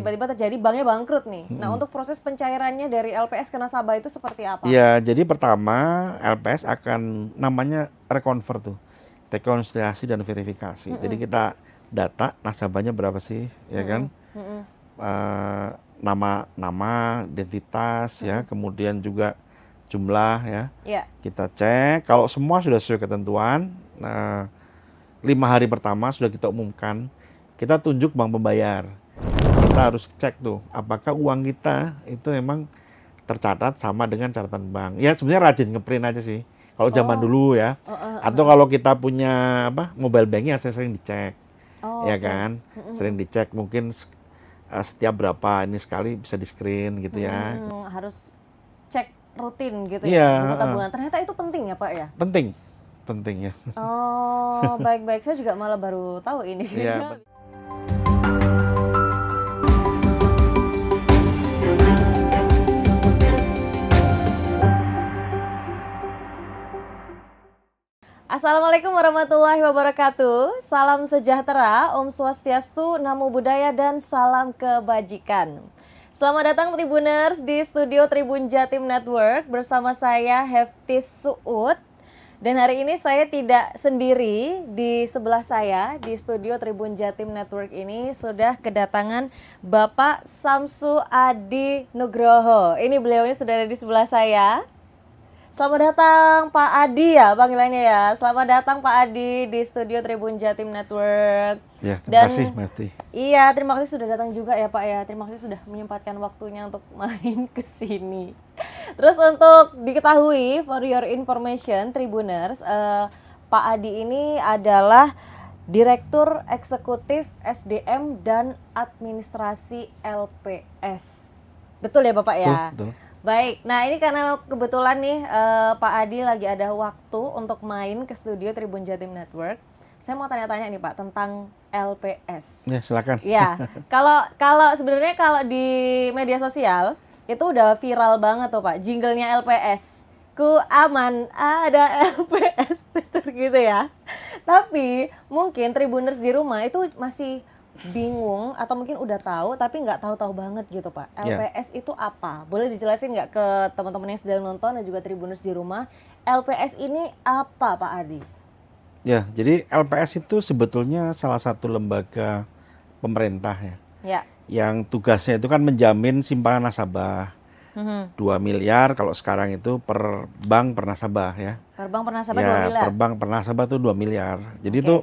tiba-tiba terjadi banknya bangkrut nih. Nah, untuk proses pencairannya dari LPS ke nasabah itu seperti apa? Ya, jadi pertama LPS akan namanya reconvert tuh, rekonsiliasi dan verifikasi. Jadi kita data nasabahnya berapa sih, ya kan? Eh, nama, identitas, ya, kemudian juga jumlah, ya. Iya. Kita cek, kalau semua sudah sesuai ketentuan, 5 hari pertama sudah kita umumkan, kita tunjuk bank pembayar. Kita harus cek tuh, apakah uang kita itu memang tercatat sama dengan catatan bank. Ya sebenarnya rajin ngeprint aja sih, kalau zaman dulu ya. Atau kalau kita punya mobile banking, saya sering dicek, ya kan, sering dicek mungkin setiap berapa ini sekali bisa di screen gitu ya. Harus cek rutin gitu Iya, ya, buku tabungan. Ternyata itu penting ya Pak ya? Penting ya. Oh, baik-baik. Saya juga malah baru tahu ini. Iya. Assalamualaikum warahmatullahi wabarakatuh. Salam sejahtera, Om Swastiastu, Namo Buddhaya, dan salam kebajikan. Selamat datang Tribuners di studio Tribun Jatim Network bersama saya Heftis Suud. Dan hari ini saya tidak sendiri, di sebelah saya di studio Tribun Jatim Network ini sudah kedatangan Bapak Samsu Adi Nugroho. Ini beliau ini sudah ada di sebelah saya. Selamat datang Pak Adi ya panggilannya ya. Selamat datang Pak Adi di studio Tribun Jatim Network. Ya, terima kasih Mesti. Iya, terima kasih sudah datang juga ya Pak ya. Terima kasih sudah menyempatkan waktunya untuk main ke sini. Terus untuk diketahui, for your information Tribuners, Pak Adi ini adalah Direktur Eksekutif SDM dan Administrasi LPS. Betul ya Bapak ya? Betul. Baik, nah ini karena kebetulan nih Pak Adi lagi ada waktu untuk main ke studio Tribun Jatim Network. Saya mau tanya-tanya nih Pak tentang LPS. Ya, silakan. Ya, kalau sebenarnya kalau di media sosial itu udah viral banget tuh Pak, jinglenya LPS. Ku aman ada LPS gitu ya. Tapi mungkin Tribuners di rumah itu masih bingung atau mungkin udah tahu tapi nggak tahu-tahu banget gitu Pak. LPS itu apa? Boleh dijelasin nggak ke teman-teman yang sedang nonton dan juga Tribuners di rumah, LPS ini apa Pak Adi? Ya, jadi LPS itu sebetulnya salah satu lembaga pemerintah ya. Yang tugasnya itu kan menjamin simpanan nasabah. 2 miliar kalau sekarang itu per bank per nasabah ya. Per bank per nasabah ya, 2 miliar? Per bank per nasabah itu 2 miliar. Jadi itu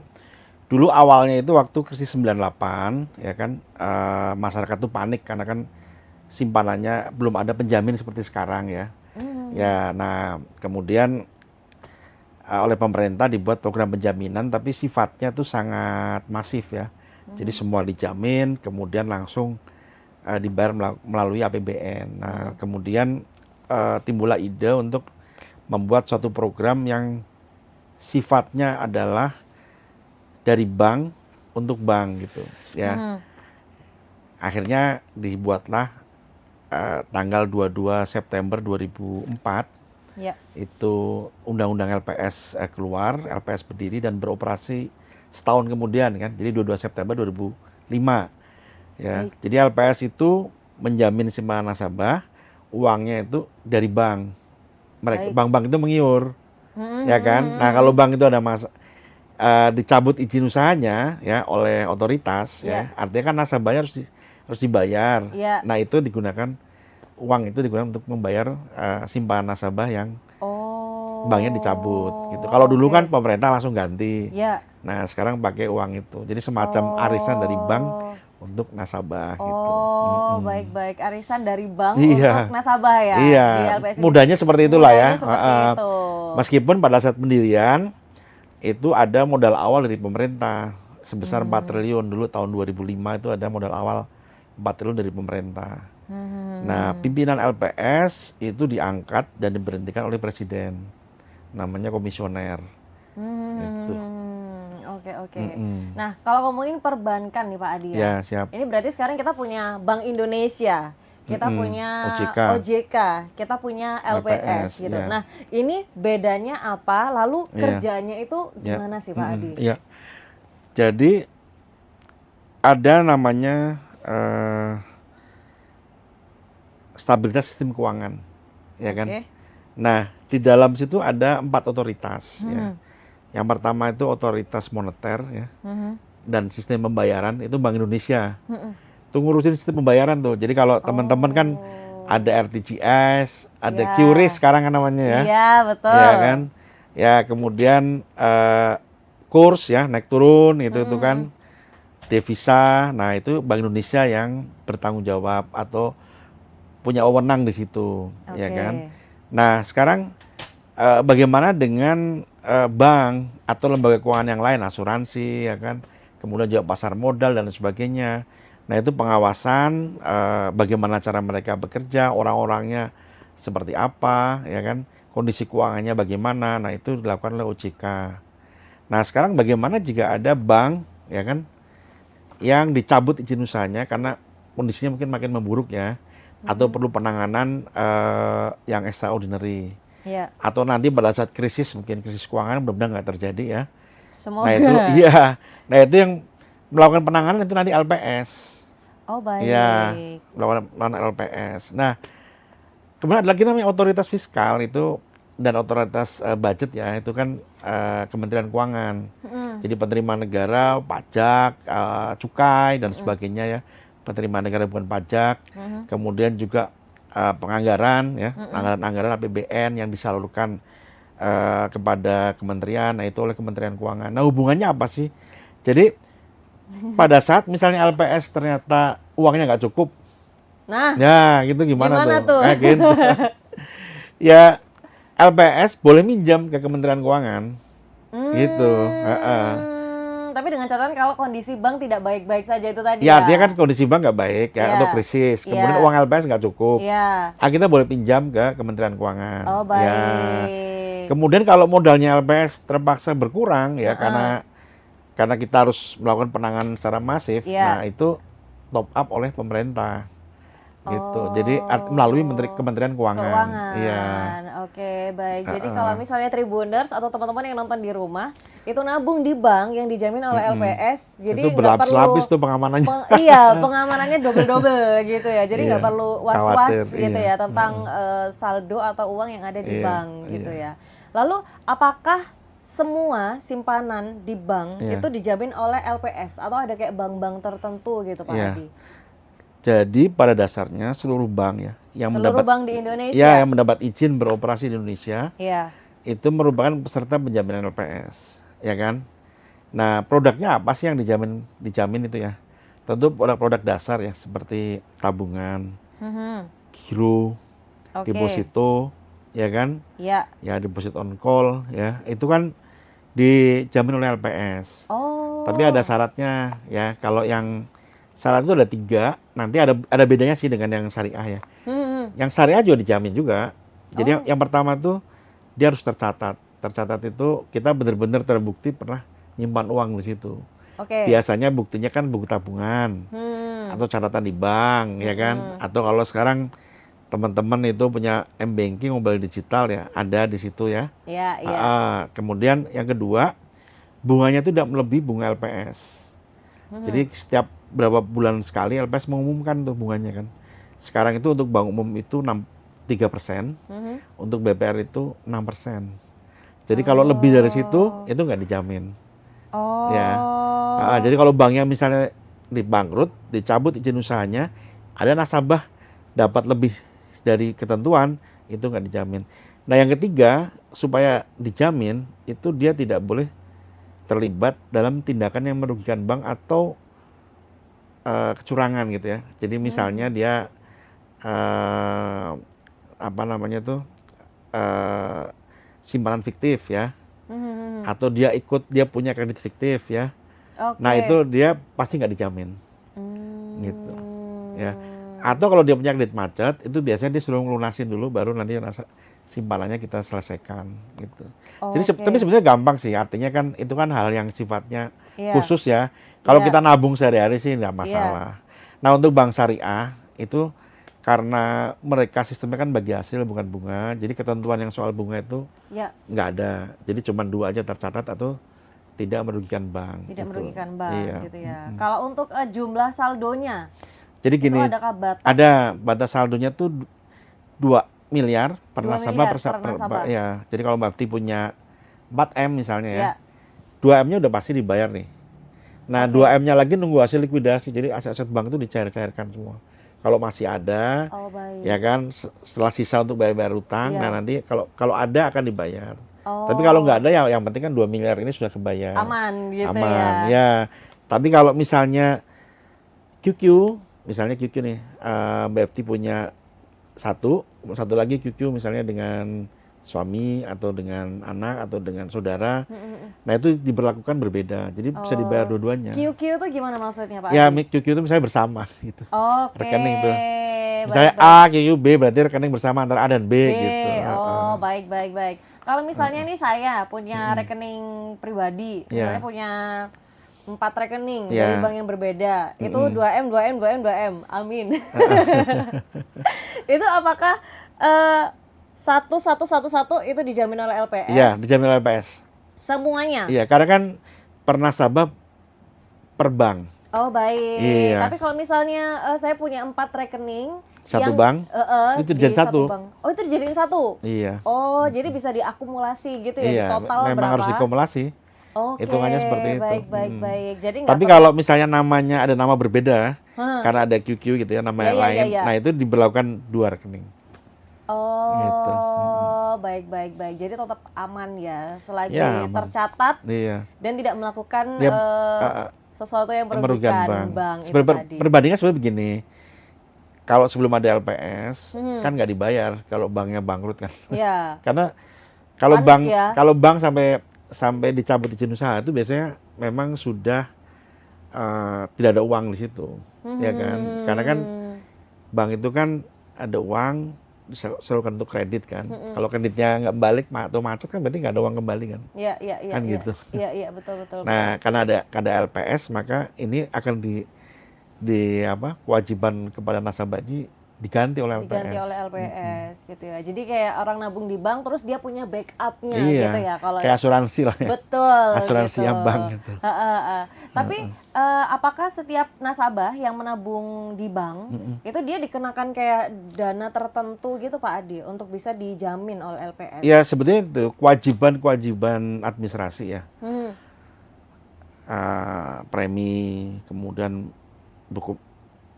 dulu awalnya itu waktu krisis 98 ya kan, masyarakat tuh panik karena kan simpanannya belum ada penjamin seperti sekarang ya. Ya, nah kemudian oleh pemerintah dibuat program penjaminan tapi sifatnya tuh sangat masif ya. Jadi semua dijamin kemudian langsung dibayar melalui APBN. Nah, kemudian timbullah ide untuk membuat suatu program yang sifatnya adalah dari bank untuk bank gitu ya. Akhirnya dibuatlah tanggal 22 September 2004 itu Undang-Undang LPS keluar, LPS berdiri dan beroperasi setahun kemudian kan. Jadi 22 September 2005 ya. Jadi LPS itu menjamin simpanan nasabah, uangnya itu dari bank. Bank-bank itu mengiur ya kan. Nah, kalau bank itu ada dicabut izin usahanya ya oleh otoritas ya, artinya kan nasabahnya harus dibayar. Nah, itu digunakan uang itu digunakan untuk membayar simpanan nasabah yang banknya dicabut gitu. Kalau dulu kan pemerintah langsung ganti. Nah, sekarang pakai uang itu. Jadi semacam arisan dari bank untuk nasabah gitu. Baik-baik, arisan dari bank untuk nasabah ya. Iya, mudahnya seperti itulah ya. Itu. Meskipun pada saat pendirian itu ada modal awal dari pemerintah sebesar 4 triliun. Dulu tahun 2005 itu ada modal awal 4 triliun dari pemerintah. Nah, pimpinan LPS itu diangkat dan diberhentikan oleh presiden. Namanya komisioner. Gitu. Oke. Nah, kalau ngomongin perbankan nih Pak Adi ya. Siap. Ini berarti sekarang kita punya Bank Indonesia. Kita punya OJK, kita punya LPS gitu. Nah, ini bedanya apa? Lalu kerjanya itu gimana sih Pak Adi? Jadi ada namanya stabilitas sistem keuangan, ya kan? Oke. Nah, di dalam situ ada 4 otoritas, ya. Mhm. Yang pertama itu otoritas moneter, ya, Mhm. dan sistem pembayaran itu Bank Indonesia. Mhm. Itu ngurusin sistem pembayaran tuh. Jadi kalau teman-teman kan ada Oh. RTGS, ada Ya. QRIS sekarang kan namanya ya, Iya, betul. ya kan? Ya kemudian kurs ya naik turun itu kan devisa. Nah itu Bank Indonesia yang bertanggung jawab atau punya wewenang di situ, ya Oke. kan? Nah sekarang bagaimana dengan bank atau lembaga keuangan yang lain, asuransi, ya kan? Kemudian juga pasar modal dan sebagainya. Nah itu pengawasan bagaimana cara mereka bekerja, orang-orangnya seperti apa, ya kan? Kondisi keuangannya bagaimana. Nah itu dilakukan oleh OJK. Nah sekarang bagaimana jika ada bank, ya kan, yang dicabut izin usahanya karena kondisinya mungkin makin memburuk ya, atau perlu penanganan yang extraordinary. Iya. Atau nanti pada saat krisis, mungkin krisis keuangan benar-benar nggak terjadi ya. Semoga. Nah itu, iya. Nah itu yang melakukan penanganan itu nanti LPS. Oh, Iya, baik. melakukan LPS. Nah, kemudian ada lagi namanya otoritas fiskal itu dan otoritas budget ya, itu kan Kementerian Keuangan. Mhm. Jadi penerimaan negara, pajak, cukai dan sebagainya ya. Penerimaan negara bukan pajak. Mhm. Kemudian juga penganggaran ya, anggaran APBN yang disalurkan kepada kementerian, nah itu oleh Kementerian Keuangan. Nah hubungannya apa sih? Jadi pada saat misalnya LPS ternyata uangnya nggak cukup, Nah, ya gitu gimana gimana tuh? tuh? Gitu. Ya LPS boleh minjam ke Kementerian Keuangan, gitu. Tapi dengan catatan kalau kondisi bank tidak baik-baik saja itu tadi Ya ya. artinya kan kondisi bank nggak baik ya, Iya. atau krisis. Kemudian Iya. uang LPS nggak cukup. Iya. Kita boleh pinjam ke Kementerian Keuangan. Oh, Ya. baik. Kemudian kalau modalnya LPS terpaksa berkurang ya Heeh. karena kita harus melakukan penanganan secara masif. Iya. Nah, itu top up oleh pemerintah. Gitu. Jadi Oh. melalui Kementerian Keuangan. Iya. Oke, baik. Jadi kalau misalnya Tribuners atau teman-teman yang nonton di rumah itu nabung di bank yang dijamin oleh LPS, jadi Itu nggak perlu berlapis-lapis tuh pengamanannya. iya, pengamanannya double-double gitu ya. Jadi nggak Iya, perlu was-was khawatir, gitu iya. ya tentang saldo atau uang yang ada di Iya, bank gitu iya. ya. Lalu apakah semua simpanan di bank Iya. itu dijamin oleh LPS atau ada kayak bank-bank tertentu gitu Pak Iya. Adi? Jadi pada dasarnya seluruh bank ya yang Seluruh mendapat bank di Indonesia? yang mendapat izin beroperasi di Indonesia Iya. itu merupakan peserta penjaminan LPS, ya kan? Nah, produknya apa sih yang dijamin itu ya? Tentu produk-produk dasar ya seperti tabungan, Mhm. giro, Oke. deposito, ya kan? Iya. Ya deposit on call ya. Itu kan dijamin oleh LPS. Oh. Tapi ada syaratnya ya. Kalau yang syarat itu ada 3, nanti ada bedanya sih dengan yang syariah ya. Mhm. Yang syariah juga dijamin juga. Jadi Oh. yang pertama tuh dia harus tercatat. Tercatat itu kita benar-benar terbukti pernah nyimpan uang di situ. Oke. Biasanya buktinya kan buku tabungan atau catatan di bank, ya kan? Atau kalau sekarang teman-teman itu punya m-banking, mobile digital ya, ada di situ ya. Iya, iya. Kemudian yang kedua, bunganya itu tidak melebihi bunga LPS. Jadi setiap berapa bulan sekali LPS mengumumkan tuh bunganya kan. Sekarang itu untuk bank umum itu 3%, Mhm. untuk BPR itu 6%. Jadi kalau lebih dari situ itu nggak dijamin. Oh. Ya. Jadi kalau banknya misalnya dibangkrut, dicabut izin usahanya, ada nasabah dapat lebih dari ketentuan, itu nggak dijamin. Nah yang ketiga, supaya dijamin, itu dia tidak boleh terlibat dalam tindakan yang merugikan bank atau kecurangan gitu ya. Jadi misalnya dia simpanan fiktif ya, atau dia punya kredit fiktif ya. Oke. Nah itu dia pasti nggak dijamin, gitu ya. Atau kalau dia punya kredit macet, itu biasanya dia suruh ngelunasin dulu, baru nanti simpanannya kita selesaikan gitu. Jadi tapi sebenarnya gampang sih, artinya kan itu kan hal yang sifatnya khusus ya. Kalau kita nabung sehari-hari sih nggak masalah. Nah untuk bank syariah itu karena mereka sistemnya kan bagi hasil bukan bunga, jadi ketentuan yang soal bunga itu nggak ada. Jadi cuma 2 aja tercatat atau tidak merugikan bank. Tidak gitu. merugikan bank Iya. gitu ya. Kalau untuk jumlah saldonya? Jadi Itu gini, adakah batas? ada batas saldonya tuh 2 miliar per 2 nasabah miliar per nasabah. ya. Jadi kalau Mbak Ati punya 4M misalnya ya, Ya, 2M-nya udah pasti dibayar nih. Nah, oke. 2M-nya lagi nunggu hasil likuidasi. Jadi aset-aset bank itu dicair-cairkan semua. Kalau masih ada, Oh, ya baik. kan, setelah sisa untuk bayar-bayar utang, nah Iya. nanti kalau kalau ada akan dibayar. Tapi kalau nggak Oh, ada ya yang penting kan 2 miliar ini sudah kebayar. aman gitu Aman, ya. ya. Tapi kalau misalnya misalnya QQ nih, Mbak Efti punya satu lagi QQ misalnya dengan suami atau dengan anak atau dengan saudara. Mm, mm, mm. Nah, itu diberlakukan berbeda. Jadi bisa dibayar Oh, dua-duanya. QQ itu gimana maksudnya Pak Ya, Adi? QQ itu misalnya bersama gitu. Oke, Rekening itu. baik Misalnya baik. A, QQ, B berarti rekening bersama antara A dan B B, gitu. oh baik baik baik. Kalau misalnya nih saya punya Mm-mm. rekening pribadi, misalnya Iya. punya 4 rekening dari Iya. bank yang berbeda, itu Mm-mm. 2M, 2M, 2M, 2M, amin. Itu apakah satu itu dijamin oleh Iya, LPS? dijamin oleh LPS. Semuanya? Iya, karena kan per nasabah per bank. Oh baik. Iya. Tapi kalau misalnya saya punya 4 rekening Satu yang bank itu di dijadiin satu. bank. Oh itu dijadiin satu? Iya. Oh jadi bisa diakumulasi gitu ya, di Iya, total memang berapa? harus dikumulasi. Oke, Hitungannya seperti itu. baik baik Mm. baik. Jadi nggak Tapi perlu. kalau misalnya namanya ada nama berbeda, Hah. karena ada QQ gitu ya, nama Iya, yang iya, lain, iya. nah itu diberlakukan 2 rekening. Gitu. Oh, baik baik baik. Jadi tetap aman ya selagi Ya, aman. tercatat Iya. dan tidak melakukan Ya, uh, sesuatu yang yang merugikan merugikan bank itu tadi. Perbandingan sebenarnya begini. Kalau sebelum ada LPS, Hmm. kan nggak dibayar kalau banknya bangkrut kan. Ya, Karena kalau panik ya. bank sampai dicabut izin usaha itu biasanya memang sudah tidak ada uang di situ, ya kan? Karena kan bank itu kan ada uang disalurkan untuk kredit kan. Kalau kreditnya nggak balik atau macet kan berarti nggak ada uang kembali kan. Iya, iya, iya, Kan iya. gitu. Iya, iya, betul, betul. Nah, karena ada LPS maka ini akan kewajiban kepada nasabah ini diganti oleh LPS. Diganti oleh LPS gitu ya. Jadi kayak orang nabung di bank terus dia punya backupnya Iya, gitu ya kalau kayak asuransi lah ya. betul Asuransinya gitu. bank gitu. Tapi apakah setiap nasabah yang menabung di bank itu dia dikenakan kayak dana tertentu gitu Pak Adi untuk bisa dijamin oleh LPS? Ya sebetulnya itu kewajiban administrasi ya. Hmm. Premi, kemudian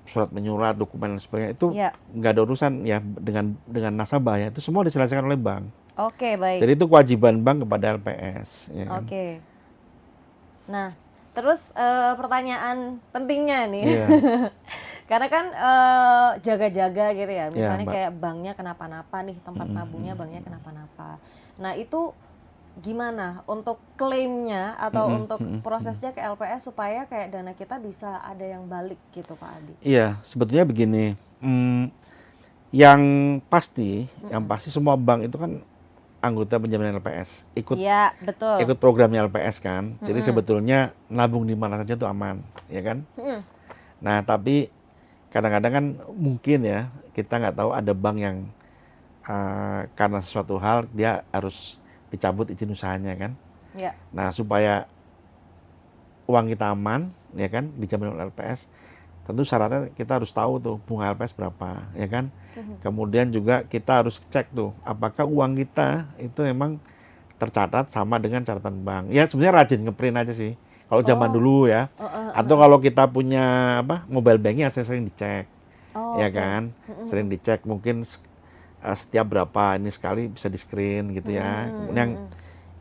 surat menyurat, dokumen dan sebagainya itu Ya. nggak ada urusan ya dengan nasabah ya. Itu semua diselesaikan oleh bank. Oke, baik. Jadi itu kewajiban bank kepada LPS. Ya kan? Oke. Nah, terus pertanyaan pentingnya nih. Iya. Karena kan jaga-jaga gitu ya. Misalnya Mbak. kayak banknya kenapa-napa nih, tempat nabungnya banknya kenapa-napa. Nah, itu gimana untuk klaimnya atau untuk prosesnya ke LPS supaya kayak dana kita bisa ada yang balik gitu Pak Adi? Iya, sebetulnya begini. Yang pasti semua bank itu kan anggota penjaminan LPS, Iya, betul. ikut programnya LPS kan. Jadi sebetulnya nabung di mana saja itu aman, ya kan? Nah, tapi kadang-kadang kan mungkin ya kita nggak tahu ada bank yang karena sesuatu hal dia harus dicabut izin usahanya kan. Ya. Nah, supaya uang kita aman, ya kan, dijamin oleh LPS, tentu syaratnya kita harus tahu tuh bunga LPS berapa, ya kan. Kemudian juga kita harus cek tuh apakah uang kita itu memang tercatat sama dengan catatan bank. Ya sebenarnya rajin ngeprint aja sih. Kalau zaman dulu ya. Atau kalau kita punya mobile banking ya sering dicek. Ya kan? Sering dicek mungkin setiap berapa ini sekali bisa di-screen gitu ya. Kemudian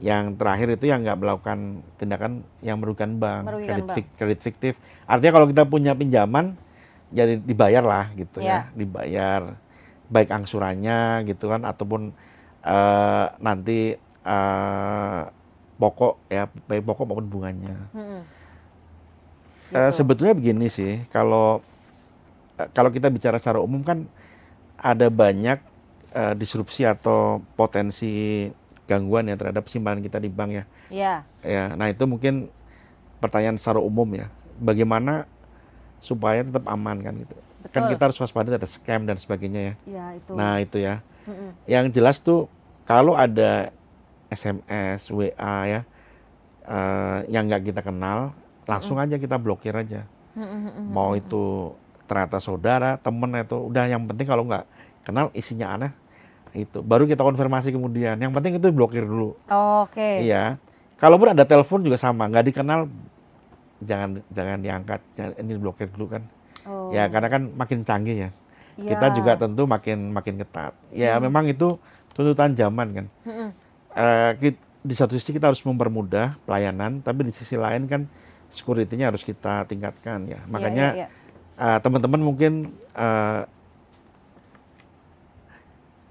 yang terakhir itu yang nggak melakukan tindakan yang merugikan bank, kredit fiktif. Artinya kalau kita punya pinjaman jadi dibayar lah gitu ya, dibayar baik angsurannya gitu kan ataupun nanti pokok ya, baik pokok maupun bunganya. Gitu. Sebetulnya begini sih, kalau kita bicara secara umum kan ada banyak disrupsi atau potensi gangguan ya terhadap simpanan kita di bank ya. Iya. Ya, nah itu mungkin pertanyaan secara umum ya. Bagaimana supaya tetap aman kan gitu. Betul. Kan kita harus waspada ada scam dan sebagainya ya. Iya, itu. Nah, itu ya. Yang jelas tuh kalau ada SMS, WA ya yang nggak kita kenal, langsung aja kita blokir aja. Mau itu ternyata saudara, temen itu udah, yang penting kalau nggak kenal isinya aneh itu baru kita konfirmasi kemudian. Yang penting itu blokir dulu. Oke. Iya. Kalaupun ada telepon juga sama, nggak dikenal jangan diangkat, ini blokir dulu kan. Ya Oh. karena kan makin canggih ya. Kita Iya. juga tentu makin ketat. Ya memang itu tuntutan zaman kan. Mm-mm. Di satu sisi kita harus mempermudah pelayanan, tapi di sisi lain kan security-nya harus kita tingkatkan ya. Iya, Makanya iya. teman-teman mungkin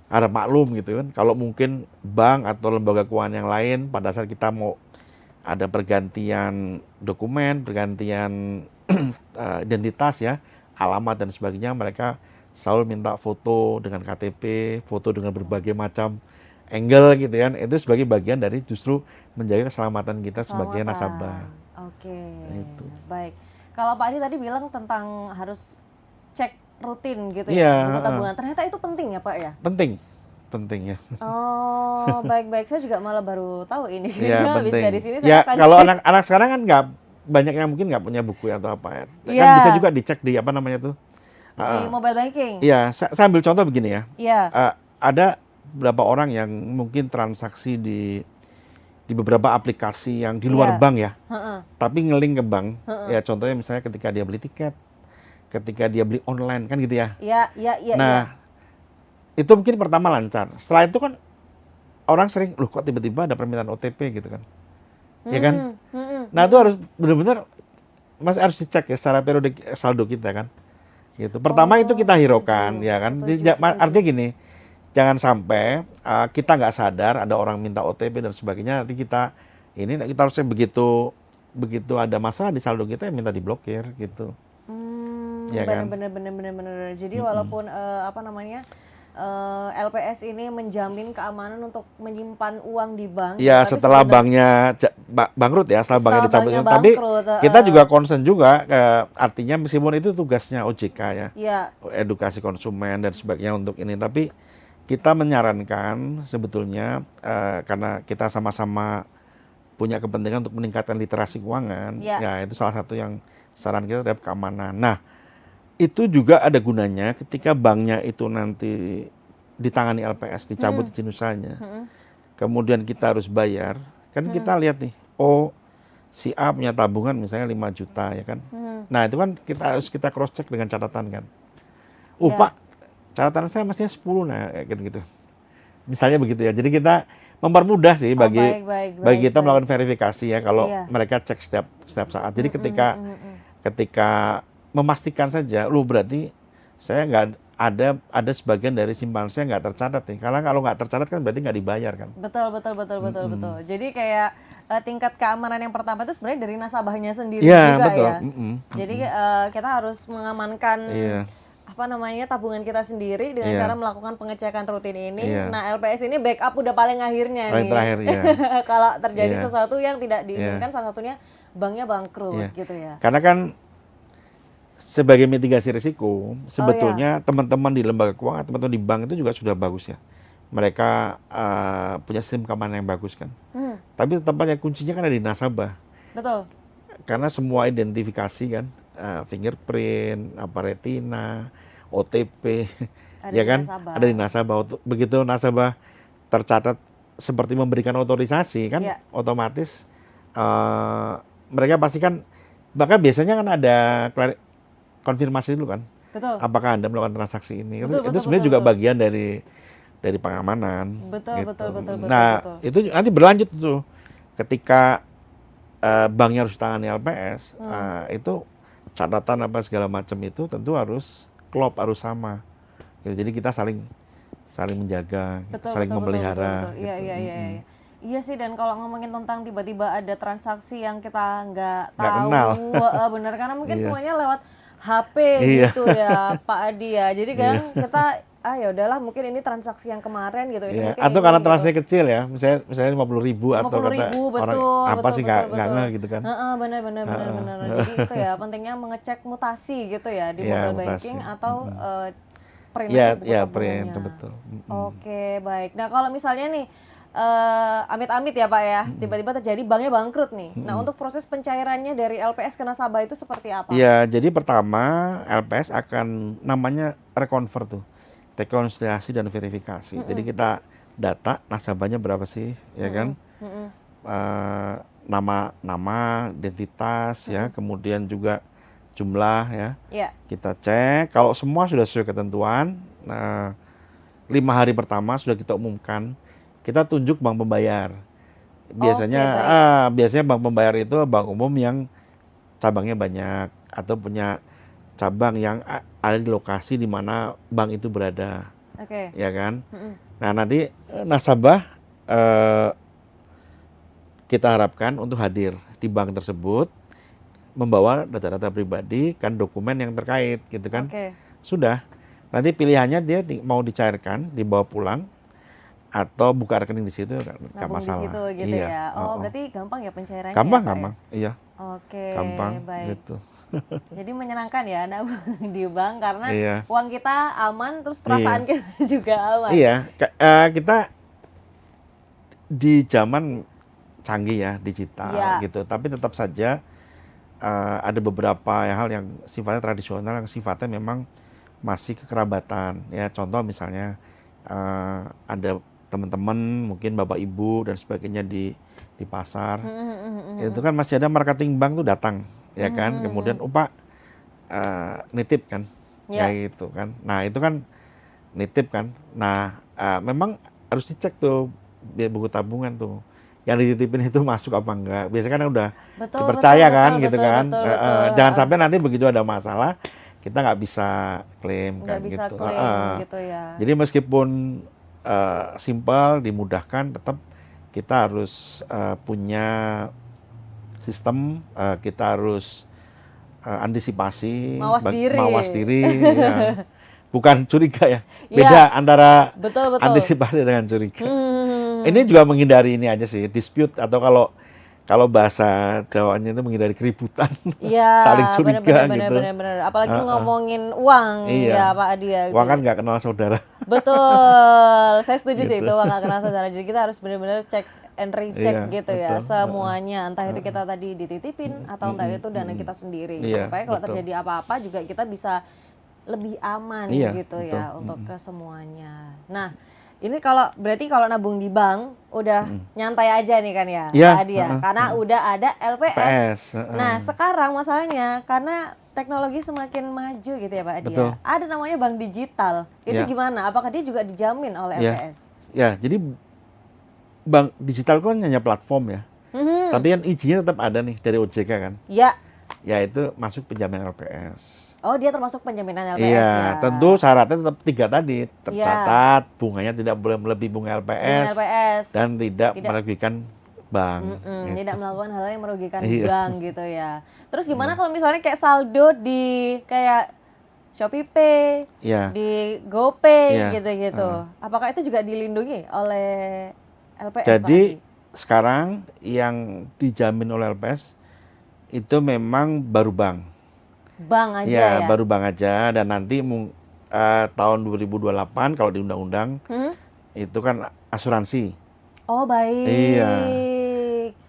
ada maklum gitu kan, kalau mungkin bank atau lembaga keuangan yang lain pada saat kita mau ada pergantian dokumen, pergantian identitas ya, alamat dan sebagainya, mereka selalu minta foto dengan KTP, foto dengan berbagai macam angle gitu kan. Itu sebagai bagian dari justru menjaga keselamatan kita sebagai nasabah. Oke. Itu. Baik. Kalau Pak Adi tadi bilang tentang harus cek rutin gitu Iya, ya, buku tabungan. Ternyata itu penting ya Pak ya? Penting ya. Oh, baik-baik. Saya juga malah baru tahu ini. Iya, Habis penting. dari sini saya Ya, akan kalau cek. anak-anak sekarang kan nggak banyak yang mungkin nggak punya buku atau apa ya. Iya. Kan bisa juga dicek di apa namanya tuh. Di mobile banking. Iya, saya ambil contoh begini ya. Iya. Ada beberapa orang yang mungkin transaksi di beberapa aplikasi yang di luar Iya. bank ya, Heeh. tapi ngeling ke bank. Heeh. Ya contohnya misalnya ketika dia beli tiket, ketika dia beli online kan gitu ya. Iya. Nah, itu mungkin pertama lancar. Setelah itu kan orang sering, loh kok tiba-tiba ada permintaan OTP gitu kan. Ya kan? Nah, itu harus benar-benar Mas harus dicek ya secara periodik saldo kita kan. Gitu. Pertama itu kita hiraukan ya kan. Artinya gini, jangan sampai kita nggak sadar ada orang minta OTP dan sebagainya, nanti kita harusnya begitu ada masalah di saldo kita minta diblokir gitu. Ya kan? Bener. Jadi walaupun apa namanya, LPS ini menjamin keamanan untuk menyimpan uang di bank. Ya tapi setelah sebenarnya- banknya bangkrut ya, setelah banknya dicabut. banknya Tapi bangkrut, kita juga concern juga, artinya meskipun itu tugasnya OJK ya, Iya. edukasi konsumen dan sebagainya untuk ini. Tapi kita menyarankan sebetulnya karena kita sama-sama punya kepentingan untuk meningkatkan literasi keuangan, Ya. ya itu salah satu yang saran kita terhadap keamanan. Nah, itu juga ada gunanya ketika banknya itu nanti ditangani LPS, dicabut izin usahanya. Kemudian kita harus bayar, kan kita lihat nih, oh si A punya tabungan misalnya 5 juta ya kan. Nah, itu kan kita cross check dengan catatan kan. Oh, Ya. Pak, catatan saya mestinya 10 nah kayak gitu. Misalnya begitu ya. Jadi kita mempermudah sih bagi kita melakukan verifikasi ya kalau Iya. mereka cek setiap saat. Jadi ketika memastikan saja, lu berarti saya nggak ada sebagian dari simpanan saya nggak tercatat nih. Karena kalau nggak tercatat kan berarti nggak dibayar kan. Betul. Jadi kayak tingkat keamanan yang pertama itu sebenarnya dari nasabahnya sendiri Iya, juga betul. ya. Jadi kita harus mengamankan apa namanya tabungan kita sendiri dengan Iya. cara melakukan pengecekan rutin ini. Iya. Nah, LPS ini backup udah paling akhirnya Paling nih. terakhir ya. Kalau terjadi Iya. sesuatu yang tidak diinginkan, Iya. salah satunya banknya bangkrut Iya. gitu ya. Karena kan sebagai mitigasi risiko, sebetulnya teman-teman di lembaga keuangan, teman-teman di bank itu juga sudah bagus ya. Mereka punya sistem keamanan yang bagus kan. Tapi tetap aja kuncinya kan ada di nasabah. Betul. Karena semua identifikasi kan, fingerprint, retina, OTP, Ada ya di kan, nasabah. ada di nasabah. Begitu nasabah tercatat seperti memberikan otorisasi kan, Iya. otomatis mereka pasti kan, bahkan biasanya kan ada konfirmasi dulu kan, Betul. apakah Anda melakukan transaksi ini. Betul, itu betul, sebenarnya betul, juga betul. bagian dari pengamanan. Betul. Nah, itu nanti berlanjut tuh ketika banknya harus tangani LPS, itu catatan apa segala macam itu tentu harus klop, harus sama. Gitu. Jadi kita saling menjaga, saling memelihara. Betul. Iya. Iya sih, dan kalau ngomongin tentang tiba-tiba ada transaksi yang kita nggak tahu, kenal. bener, karena mungkin Iya. semuanya lewat HP Iya. gitu ya Pak Adi ya. Jadi kan kita ya udahlah, mungkin ini transaksi yang kemarin gitu. Ini Iya. mungkin Atau ini, karena gitu. transaksi kecil ya, misalnya 50.000 atau kata 50.000, orang betul, apa sih nggak betul. ngeh gitu kan. Benar. Jadi itu ya pentingnya mengecek mutasi gitu ya di Iya, mobile mutasi. banking atau print Iya, buku iya tabungannya. print betul. Oke, baik. Nah, kalau misalnya nih amit-amit ya Pak ya, tiba-tiba terjadi banknya bangkrut nih. Nah, untuk proses pencairannya dari LPS ke nasabah itu seperti apa? Ya, jadi pertama LPS akan namanya reconvert tuh, rekonsiliasi dan verifikasi. Jadi kita data nasabahnya berapa sih, ya kan? Nama, identitas, ya, kemudian juga jumlah, ya. Iya. Kita cek, kalau semua sudah sesuai ketentuan, nah 5 hari pertama sudah kita umumkan, kita tunjuk bank pembayar. Biasanya, Oke, baik. biasanya bank pembayar itu bank umum yang cabangnya banyak atau punya cabang yang ada di lokasi di mana bank itu berada, Oke. ya kan? Nah, nanti nasabah eh, kita harapkan untuk hadir di bank tersebut, membawa data-data pribadi, kan dokumen yang terkait, gitu kan? Oke. Sudah. Nanti pilihannya dia mau dicairkan, dibawa pulang, atau buka rekening di situ nggak Nabung di situ masalah. gitu Iya. ya. Oh, Oh, oh. berarti gampang ya pencairannya ya Gampang, Pak ya? gampang. Iya, Oke, gampang baik. gitu. Jadi menyenangkan ya nabung di bank karena Iya, uang kita aman, terus perasaan iya, kita juga aman. iya. Kita di zaman canggih ya, digital Iya. gitu. Tapi tetap saja ada beberapa hal yang sifatnya tradisional, yang sifatnya memang masih kekerabatan. Ya, contoh misalnya ada teman-teman, mungkin bapak ibu dan sebagainya di pasar, itu kan masih ada marketing bank tuh datang, ya kan? Kemudian, oh Pak, nitip kan, Iya. kayak gitu kan. Nah itu kan nitip kan. Nah memang harus dicek tuh buku tabungan tuh, yang dititipin itu masuk apa enggak. Biasanya kan udah Betul, betul, dipercaya kan, betul, gitu betul, kan. betul, betul. Jangan Heeh. sampai nanti begitu ada masalah kita nggak bisa klaim Nggak kan bisa gitu. klaim gitu ya. Jadi meskipun simpel, dimudahkan, tetap kita harus punya sistem, kita harus antisipasi, Mawas diri. mawas diri, ya. Bukan curiga ya. Iya, Beda antara betul, betul. antisipasi dengan curiga. Ini Hmm. juga menghindari ini aja sih, dispute, atau kalau bahasa Jawanya itu menghindari keributan, Iya, saling benar, curiga benar, benar, gitu. benar, benar. Apalagi Heeh, ngomongin uang iya. ya Pak Adi ya gitu. Uang kan nggak kenal saudara, Betul, saya setuju sih gitu. itu uang nggak kenal saudara. Jadi kita harus benar-benar cek and recheck Iya, gitu ya betul. semuanya. Entah itu kita tadi dititipin atau entah itu dana kita sendiri. Iya, Supaya kalau betul. terjadi apa-apa juga kita bisa lebih aman Iya, gitu betul. ya untuk ke semuanya. Nah, ini berarti kalau nabung di bank udah nyantai aja nih kan ya, Iya, Pak Adi ya, karena udah ada LPS. PS. Nah, sekarang masalahnya karena teknologi semakin maju gitu ya Pak Adi Betul. ya. Ada namanya bank digital. Itu Iya. gimana? Apakah dia juga dijamin oleh Iya. LPS? Ya, jadi bank digital kan hanya platform ya. Mhm. Tapi kan izinnya tetap ada nih dari OJK kan. Ya. Yaitu masuk penjaminan LPS. Oh, dia termasuk penjaminan LPS Iya, ya. tentu syaratnya tetap 3 tadi. Tercatat, bunganya tidak boleh melebihi bunga Bunga LPS, LPS. dan tidak Tidak. merugikan bank. Gitu. Tidak melakukan hal yang merugikan Iya. bank gitu ya. Terus gimana kalau misalnya kayak saldo di kayak ShopeePay, Iya. di GoPay Iya. gitu-gitu. Apakah itu juga dilindungi oleh LPS Pak Jadi Adi? sekarang yang dijamin oleh LPS itu memang baru bank. Bank aja Ya, ya? baru bank aja, dan nanti tahun 2028 kalau di undang-undang Hmm? itu kan asuransi. Oh, baik. Iya.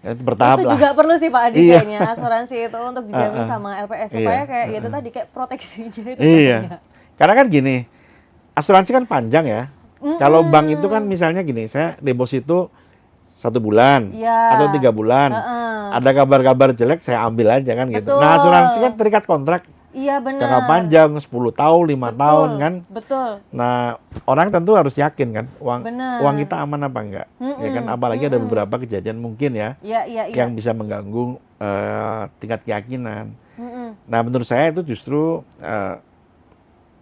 Itu bertahap Itu lah. juga perlu sih Pak Adi Iya. kayaknya asuransi itu untuk dijamin sama LPS supaya Iya. kayak itu tadi kayak proteksinya itu Iya. banyak. Karena kan gini, asuransi kan panjang ya. Kalau bank itu kan misalnya gini, saya deposito 1 bulan Iya. atau 3 bulan. Heeh. Ada kabar-kabar jelek saya ambil aja kan gitu. Betul. Nah, asuransi kan terikat kontrak Iya benar. jangka panjang 10 tahun, 5 tahun kan. Betul. Nah, orang tentu harus yakin kan Benar. uang kita aman apa enggak. Ya kan, apalagi ada beberapa kejadian mungkin ya Iya, iya, iya. yang bisa mengganggu tingkat keyakinan. Mm-mm. Nah, menurut saya itu justru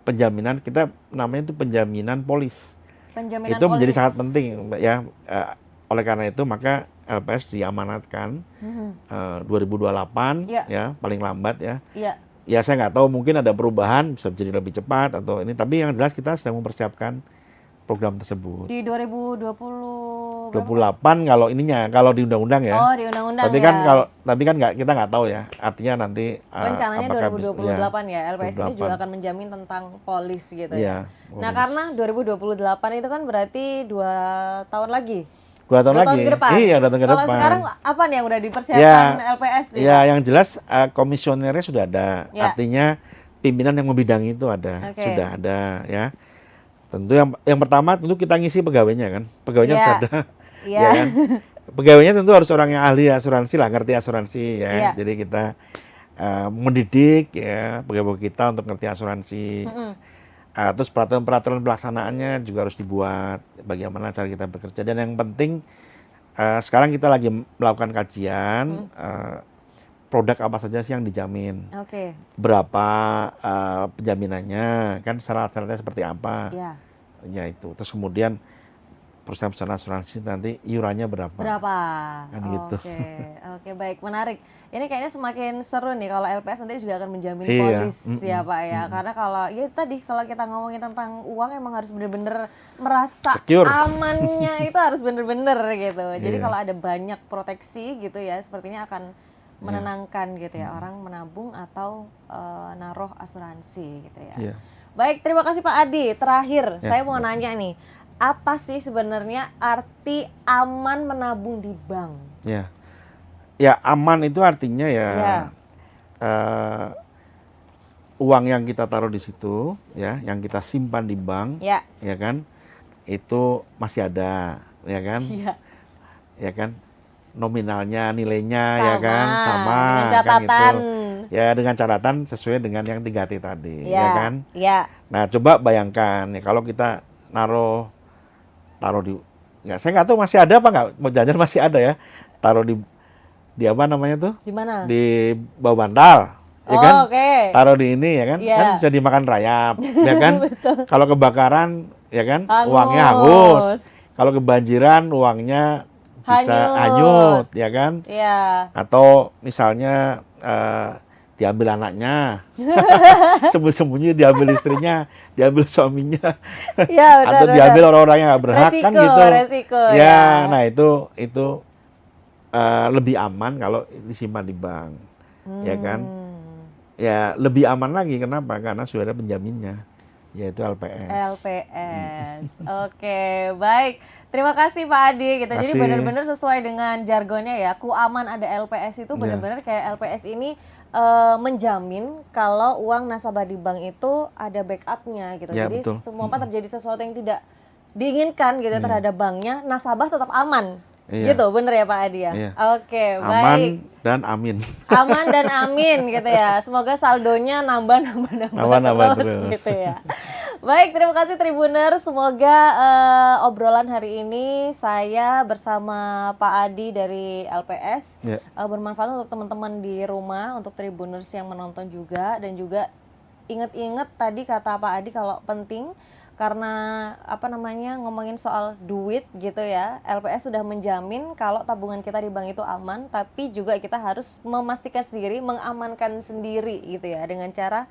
penjaminan, kita namanya itu penjaminan polis. Penjaminan Itu menjadi polis. sangat penting ya. Oleh karena itu maka LPS diamanatkan Mhm. 2028 Iya. ya paling lambat ya. Iya. Ya saya nggak tahu, mungkin ada perubahan, bisa jadi lebih cepat atau ini, tapi yang jelas kita sedang mempersiapkan program tersebut. Di 2020 berapa? 28 kalau ininya, kalau di undang-undang ya. Oh, di undang-undang Tapi ya. kan kita nggak tahu ya. Artinya nanti Rencananya apakah 2028 ya. LPS ini juga 28. akan menjamin tentang polis gitu Iya, ya. Nah, polis. karena 2028 itu kan berarti 2 tahun lagi. 2 tahun 2 tahun lagi. ke depan. Iya, 2 tahun ke Kalau depan. sekarang apa nih yang udah Ya, dipersiapkan LPS nih, ya Pak? yang jelas komisionernya sudah ada. Ya. Artinya pimpinan yang membidangi itu ada, Oke. sudah ada ya. Tentu yang pertama tentu kita ngisi pegawainya kan. Pegawainya harus Iya. ada, Iya. ya kan. Pegawainya tentu harus orang yang ahli asuransi lah, ngerti asuransi ya. Iya. Jadi kita mendidik ya pegawai kita untuk ngerti asuransi. Terus peraturan-peraturan pelaksanaannya juga harus dibuat, bagaimana cara kita bekerja. Dan yang penting sekarang kita lagi melakukan kajian produk apa saja sih yang dijamin, Oke. berapa penjaminannya, kan syarat-syaratnya seperti apa, Iya. ya itu. Terus kemudian perusahaan asuransi nanti iurannya berapa, Berapa? kan gitu. Oke. Oke, baik, menarik. Ini kayaknya semakin seru nih kalau LPS nanti juga akan menjamin Iya, polis ya Pak ya. Karena kalau ya tadi kalau kita ngomongin tentang uang emang harus bener-bener merasa Secure. amannya itu harus bener-bener gitu. Jadi Iya. kalau ada banyak proteksi gitu ya, sepertinya akan menenangkan gitu ya orang menabung atau naruh asuransi gitu ya. Iya. Baik, terima kasih Pak Adi. Terakhir, Ya, saya mau nanya nih, apa sih sebenarnya arti aman menabung di bank? Ya, ya aman itu artinya ya, Ya. uang yang kita taruh di situ, ya, yang kita simpan di bank, Ya. ya kan, itu masih ada, ya kan, Iya. ya kan, nominalnya, nilainya, ya kan, sama, dengan kan catatan. gitu. Ya dengan catatan sesuai dengan yang 3T tadi, Ya. ya kan. Ya. Nah coba bayangkan, ya kalau kita taruh di, nggak, saya nggak tahu masih ada apa nggak, mau jajan masih ada ya, taruh di apa namanya tuh, Di mana? di bawah bantal, ya Oh, kan, oke. taruh di ini ya kan, Iya. kan bisa dimakan rayap, ya kan. Kalau kebakaran, ya kan, Hangus. uangnya hangus. Kalau kebanjiran, uangnya bisa hanyut, ya kan. Iya. Atau misalnya diambil anaknya, sembunyi-sembunyi diambil istrinya, diambil suaminya, Iya, atau benar. diambil orang-orang yang nggak berhak, kan gitu. Resiko, Ya, ya. nah itu lebih aman kalau disimpan di bank, ya kan. Ya lebih aman lagi, kenapa? Karena sudah ada penjaminnya, yaitu LPS. LPS. Oke, baik. Terima kasih Pak Adi gitu. Jadi Kasih. benar-benar sesuai dengan jargonnya ya. Ku aman ada LPS itu benar-benar kayak LPS ini menjamin kalau uang nasabah di bank itu ada backupnya gitu. Ya, Jadi betul. semua terjadi sesuatu yang tidak diinginkan gitu terhadap banknya, nasabah tetap aman. Iya. Gitu, bener ya Pak Adi ya? Iya. Oke, baik. Aman dan amin. Aman dan amin gitu ya. Semoga saldonya nambah terus. gitu ya. Baik, terima kasih Tribuners. Semoga obrolan hari ini saya bersama Pak Adi dari LPS Ya. bermanfaat untuk teman-teman di rumah, untuk Tribuners yang menonton juga, dan juga ingat-ingat tadi kata Pak Adi kalau penting karena ngomongin soal duit gitu ya. LPS sudah menjamin kalau tabungan kita di bank itu aman, tapi juga kita harus memastikan sendiri, mengamankan sendiri gitu ya dengan cara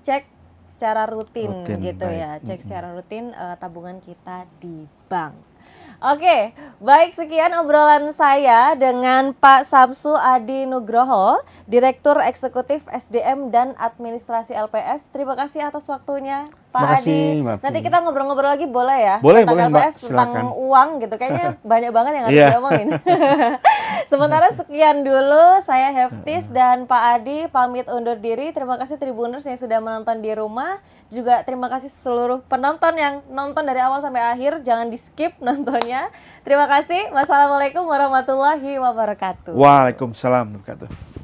cek secara rutin gitu baik. ya. Cek secara rutin tabungan kita di bank. Oke, baik, sekian obrolan saya dengan Pak Samsu Adi Nugroho, Direktur Eksekutif SDM dan Administrasi LPS. Terima kasih atas waktunya, Pak Terima kasih, Adi. Mbak Nanti Pi. kita ngobrol-ngobrol lagi boleh ya? Boleh, tentang Mbak. LPS, tentang Silakan. uang gitu. Kayaknya banyak banget yang harus Iya. diomongin. Sementara sekian dulu, saya Heftis dan Pak Adi pamit undur diri. Terima kasih Tribuners yang sudah menonton di rumah. Juga terima kasih seluruh penonton yang nonton dari awal sampai akhir. Jangan di skip nontonnya. Terima kasih. Wassalamualaikum warahmatullahi wabarakatuh. Waalaikumsalam warahmatullahi wabarakatuh.